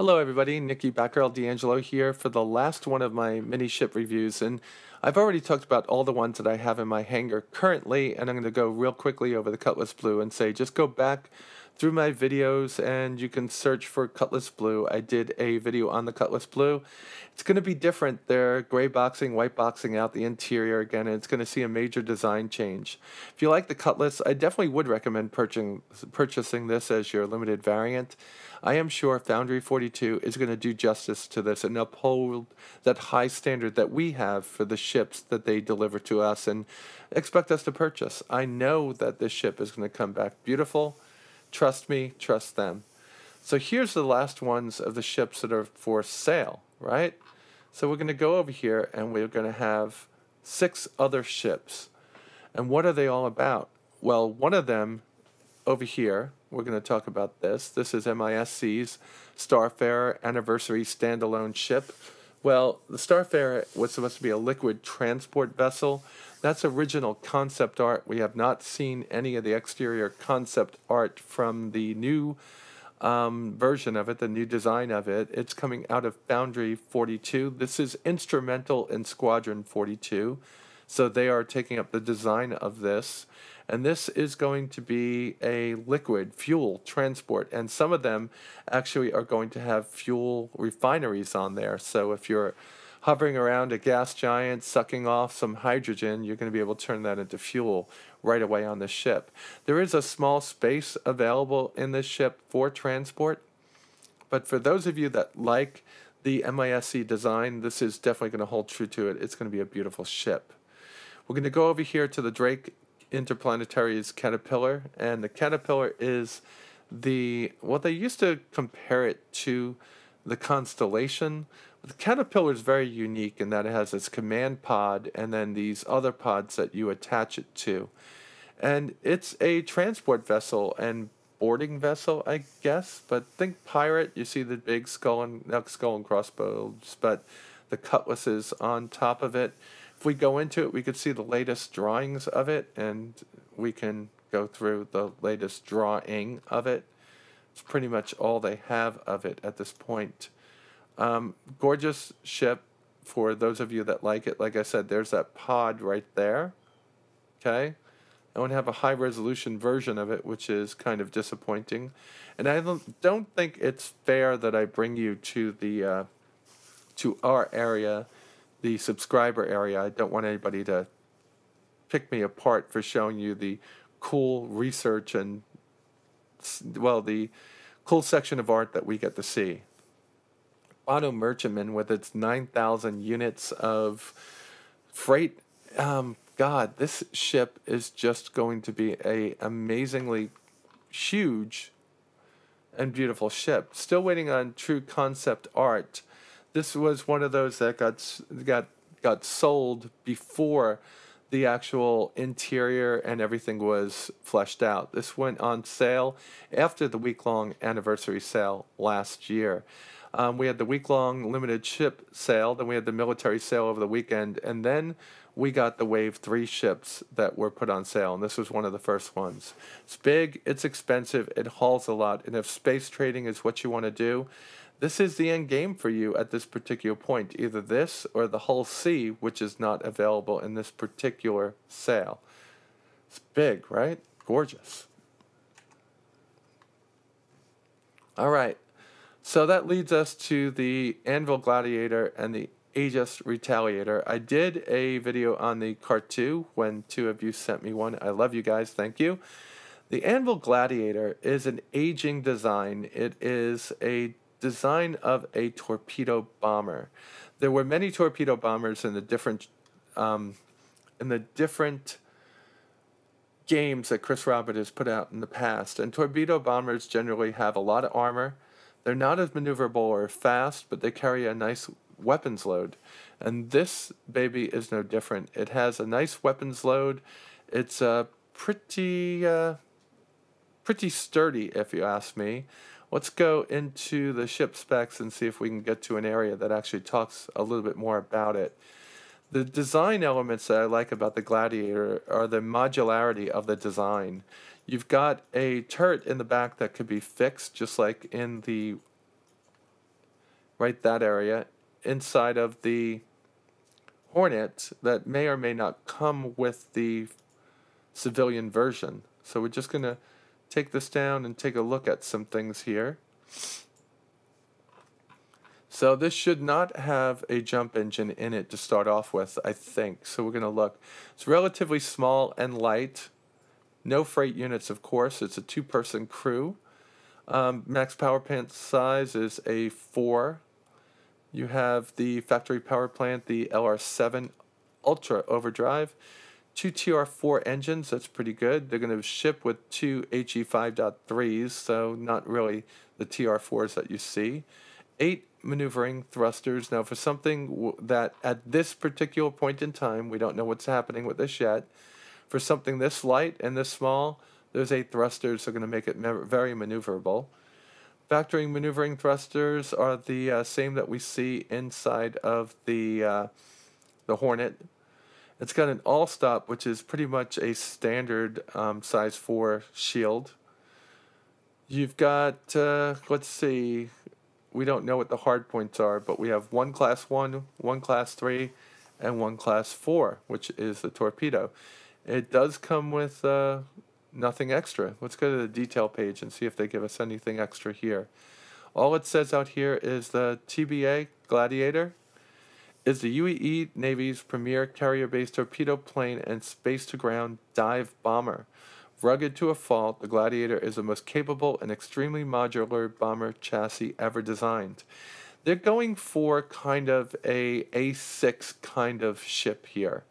Hello everybody, Nikki Backerel D'Angelo here for the last one of my mini ship reviews, and I've already talked about all the ones that I have in my hangar currently, and I'm going to go real quickly over the Cutlass Blue and say just go back through my videos and you can search for Cutlass Blue. I did a video on the Cutlass Blue. It's going to be different. They're gray boxing, white boxing out the interior again, and it's going to see a major design change. If you like the Cutlass, I definitely would recommend purchasing this as your limited variant. I am sure Foundry 42 is going to do justice to this and uphold that high standard that we have for the ships that they deliver to us and expect us to purchase. I know that this ship is going to come back beautiful. Trust me, trust them. So here's the last ones of the ships that are for sale, right? So we're going to go over here and we're going to have 6 other ships. And what are they all about? Well, one of them over here, we're going to talk about this. This is MISC's Starfarer Anniversary Standalone Ship. Well, the Starfarer was supposed to be a liquid transport vessel. That's original concept art. We have not seen any of the exterior concept art from the new version of it, the new design of it. It's coming out of Foundry 42. This is instrumental in Squadron 42. So they are taking up the design of this. And this is going to be a liquid fuel transport. And some of them actually are going to have fuel refineries on there. So if you're hovering around a gas giant, sucking off some hydrogen, you're going to be able to turn that into fuel right away on the ship. There is a small space available in this ship for transport. But for those of you that like the MISC design, this is definitely going to hold true to it. It's going to be a beautiful ship. We're going to go over here to the Drake Interplanetary's Caterpillar, and the Caterpillar is well, they used to compare it to the Constellation. The Caterpillar is very unique in that it has its command pod and then these other pods that you attach it to. And it's a transport vessel and boarding vessel, I guess, but think pirate. You see the big skull and crossbows, but the cutlasses on top of it. If we go into it, we could see the latest drawings of it, and we can go through the latest drawing of it. It's pretty much all they have of it at this point. Gorgeous ship for those of you that like it. Like I said, there's that pod right there. Okay? I want to have a high-resolution version of it, which is kind of disappointing. And I don't think it's fair that I bring you to our area, the subscriber area. I don't want anybody to pick me apart for showing you the cool research and, well, the cool section of art that we get to see. Auto Merchantman with its 9,000 units of freight. God, this ship is just going to be a amazingly huge and beautiful ship. Still waiting on true concept art. This was one of those that got sold before the actual interior and everything was fleshed out. This went on sale after the week-long anniversary sale last year. We had the week-long limited ship sale, then we had the military sale over the weekend, and then we got the Wave 3 ships that were put on sale, and this was one of the first ones. It's big, it's expensive, it hauls a lot, and if space trading is what you want to do, this is the end game for you at this particular point. Either this or the Hull C, which is not available in this particular sale. It's big, right? Gorgeous. All right. So that leads us to the Anvil Gladiator and the Aegis Retaliator. I did a video on the Part 2 when 2 of you sent me one. I love you guys. Thank you. The Anvil Gladiator is an aging design. It is a design of a torpedo bomber. There were many torpedo bombers in the different games that Chris Robert has put out in the past, and torpedo bombers generally have a lot of armor. They're not as maneuverable or fast, but they carry a nice weapons load, and this baby is no different. It has a nice weapons load. It's pretty sturdy, if you ask me. Let's go into the ship specs and see if we can get to an area that actually talks a little bit more about it. The design elements that I like about the Gladiator are the modularity of the design. You've got a turret in the back that could be fixed, just like in the right that area, inside of the Hornet that may or may not come with the civilian version. So we're just going to take this down and take a look at some things here. So this should not have a jump engine in it to start off with, I think. So we're going to look. It's relatively small and light. No freight units, of course. It's a two-person crew. Max power plant size is a 4. You have the factory power plant, the LR7 Ultra Overdrive. 2 TR4 engines, that's pretty good. They're going to ship with 2 HE5.3s, so not really the TR4s that you see. 8 maneuvering thrusters. Now for something that at this particular point in time, we don't know what's happening with this yet, for something this light and this small, those 8 thrusters are going to make it very maneuverable. Factoring maneuvering thrusters are the same that we see inside of the Hornet. It's got an all-stop, which is pretty much a standard size 4 shield. You've got, let's see, we don't know what the hard points are, but we have 1 class 1, 1 class 3, and 1 class 4, which is the torpedo. It does come with nothing extra. Let's go to the detail page and see if they give us anything extra here. All it says out here is the TBA Gladiator is the UAE Navy's premier carrier-based torpedo plane and space-to-ground dive bomber. Rugged to a fault, the Gladiator is the most capable and extremely modular bomber chassis ever designed. They're going for kind of a A6 kind of ship here.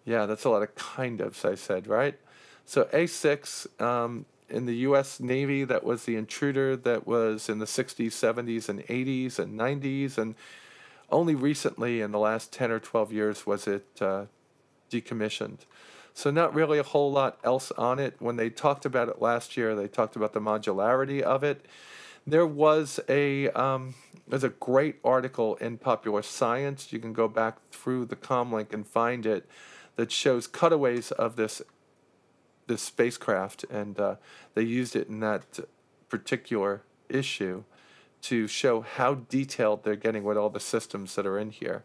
Yeah, that's a lot of kind ofs, I said, right? So A6, in the U.S. Navy, that was the intruder that was in the 60s, 70s, and 80s, and 90s, and only recently, in the last 10 or 12 years, was it decommissioned. So not really a whole lot else on it. When they talked about it last year, they talked about the modularity of it. There was there's a great article in Popular Science. You can go back through the comlink and find it, that shows cutaways of this spacecraft, and they used it in that particular issue to show how detailed they're getting with all the systems that are in here.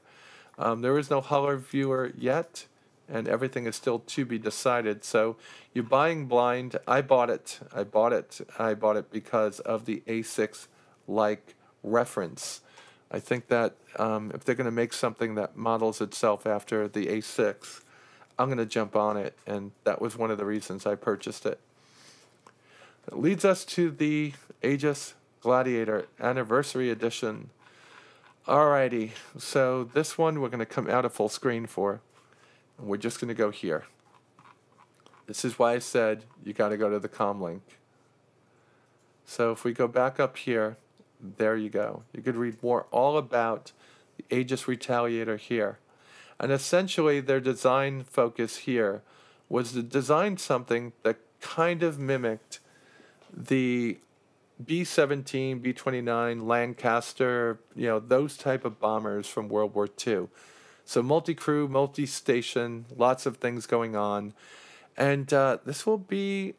There is no color viewer yet, and everything is still to be decided. So you're buying blind. I bought it because of the A6-like reference. I think that if they're going to make something that models itself after the A6, I'm going to jump on it, and that was one of the reasons I purchased it. It leads us to the Aegis Gladiator Anniversary Edition. Alrighty, so this one we're going to come out of full screen for, and we're just going to go here. This is why I said you got to go to the comm link. So if we go back up here, there you go. You could read more all about the Aegis Retaliator here. And essentially their design focus here was to design something that kind of mimicked the B-17, B-29, Lancaster, those type of bombers from World War II. So multi-crew, multi-station, lots of things going on. And this will be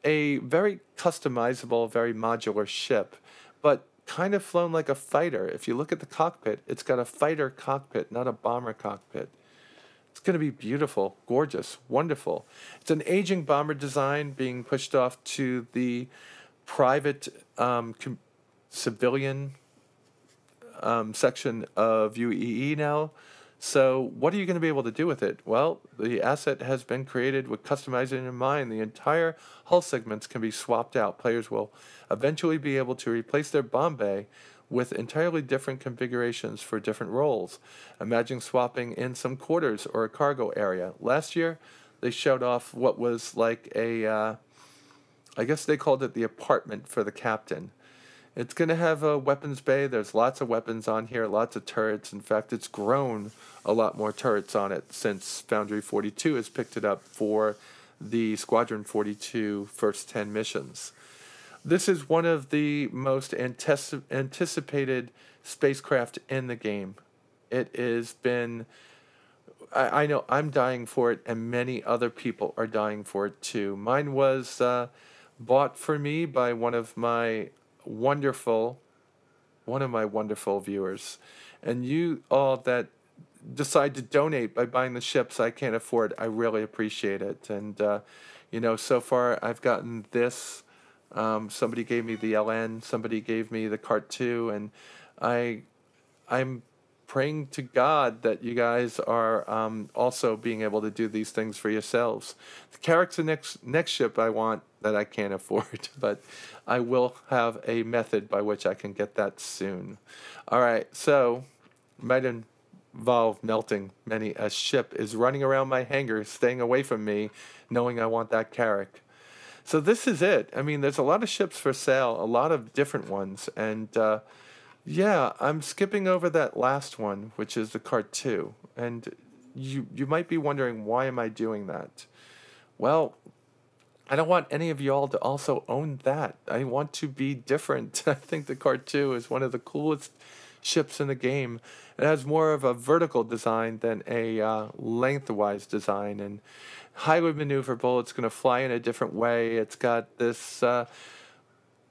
a very customizable, very modular ship, but kind of flown like a fighter. If you look at the cockpit, it's got a fighter cockpit, not a bomber cockpit. It's going to be beautiful, gorgeous, wonderful. It's an aging bomber design being pushed off to the private civilian section of UEE now. So what are you going to be able to do with it? Well, the asset has been created with customizing in mind. The entire hull segments can be swapped out. Players will eventually be able to replace their bomb bay with entirely different configurations for different roles. Imagine swapping in some quarters or a cargo area. Last year, they showed off what was like a, I guess they called it the apartment for the captain. It's going to have a weapons bay. There's lots of weapons on here, lots of turrets. In fact, it's grown a lot more turrets on it since Foundry 42 has picked it up for the Squadron 42 first 10 missions. This is one of the most anticipated spacecraft in the game. It has been, I know I'm dying for it, and many other people are dying for it too. Mine was bought for me by one of my wonderful one of my wonderful viewers. And you all that decide to donate by buying the ships I can't afford, I really appreciate it. And, so far I've gotten this. Somebody gave me the LN, somebody gave me the Cart 2, and I, I'm praying to God that you guys are also being able to do these things for yourselves. The Carrick's the next ship I want that I can't afford, but I will have a method by which I can get that soon. All right, so might involve melting. Many a ship is running around my hangar, staying away from me, knowing I want that Carrick. So this is it. I mean, there's a lot of ships for sale, a lot of different ones, and yeah, I'm skipping over that last one, which is the Cart 2. And you might be wondering, why am I doing that? Well, I don't want any of y'all to also own that. I want to be different. I think the Cart 2 is one of the coolest ships in the game. It has more of a vertical design than a lengthwise design, and highly maneuverable. It's going to fly in a different way. It's got this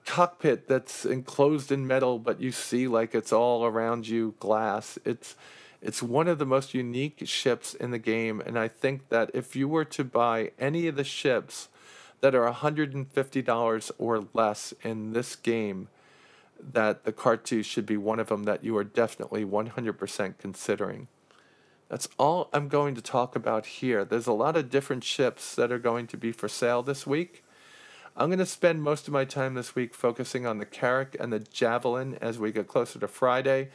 cockpit that's enclosed in metal, but you see like it's all around you glass. It's one of the most unique ships in the game, and I think that if you were to buy any of the ships that are $150 or less in this game, that the Cart 2 should be one of them that you are definitely 100% considering. That's all I'm going to talk about here. There's a lot of different ships that are going to be for sale this week. I'm going to spend most of my time this week focusing on the Carrick and the Javelin as we get closer to Friday.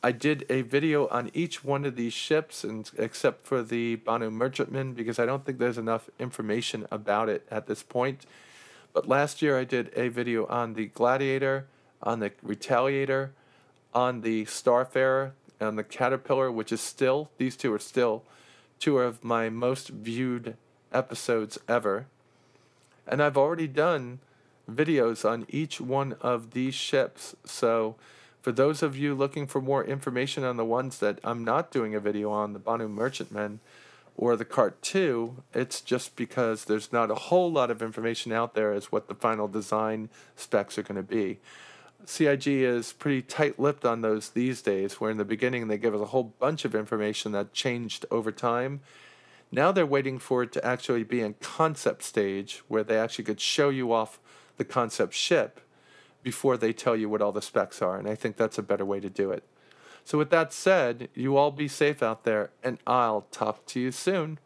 I did a video on each one of these ships, and except for the Banu Merchantman, because I don't think there's enough information about it at this point. But last year I did a video on the Gladiator, on the Retaliator, on the Starfarer, and the Caterpillar, which is still, these two are still two of my most viewed episodes ever. And I've already done videos on each one of these ships. So for those of you looking for more information on the ones that I'm not doing a video on, the Banu Merchantman or the Cart 2, it's just because there's not a whole lot of information out there as what the final design specs are going to be. CIG is pretty tight-lipped on those these days, where in the beginning they give us a whole bunch of information that changed over time. Now they're waiting for it to actually be in concept stage, where they actually could show you off the concept ship before they tell you what all the specs are, and I think that's a better way to do it. So with that said, you all be safe out there, and I'll talk to you soon.